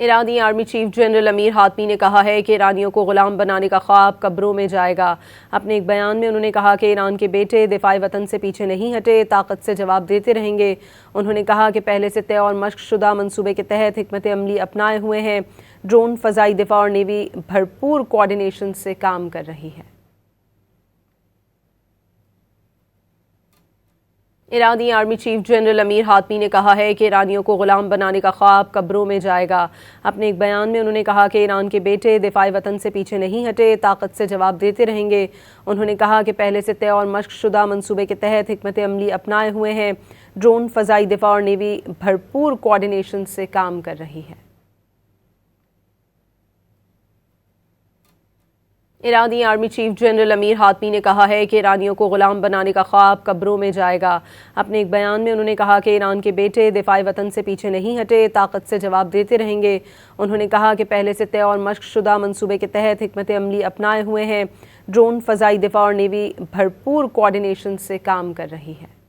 ईरानी army chief general Amir Hatami ने कहा है कि ईरानियों को गुलाम बनाने का ख्वाब कब्रों में जाएगा। अपने एक बयान में उन्होंने कहा कि ईरान के बेटे दिफाई वतन से पीछे नहीं हटे, ताकत से जवाब देते रहेंगे। उन्होंने कहा कि पहले से तय और मशक शुदा मंसूबे के तहत हिकमत अमली अपनाए हुए हैं। ड्रोन, फ़ज़ाई दिफा और नेवी भरपूर कोऑर्डिनेशन से काम कर रही है। ईरानी army chief general Amir Hatami ने कहा है कि ईरानियों को गुलाम बनाने का ख्वाब कब्रों में जाएगा। अपने एक बयान में उन्होंने कहा कि ईरान के बेटे दिफाई वतन से पीछे नहीं हटे, ताकत से जवाब देते रहेंगे। उन्होंने कहा कि पहले से तय और मशक शुदा मंसूबे के तहत हिकमत अमली अपनाए हुए हैं। ड्रोन, फ़ज़ाई दिफा और नेवी भरपूर कोऑर्डिनेशन से काम कर रही है। ईरानी army chief general Amir Hatami ने कहा है कि ईरानियों को गुलाम बनाने का ख्वाब कब्रों में जाएगा। अपने एक बयान में उन्होंने कहा कि ईरान के बेटे दिफाई वतन से पीछे नहीं हटे, ताकत से जवाब देते रहेंगे। उन्होंने कहा कि पहले से तय और मशक शुदा मंसूबे के तहत हिकमत अमली अपनाए हुए हैं। ड्रोन, फ़ज़ाई दिफा और नेवी भरपूर कोऑर्डिनेशन से काम कर रही है।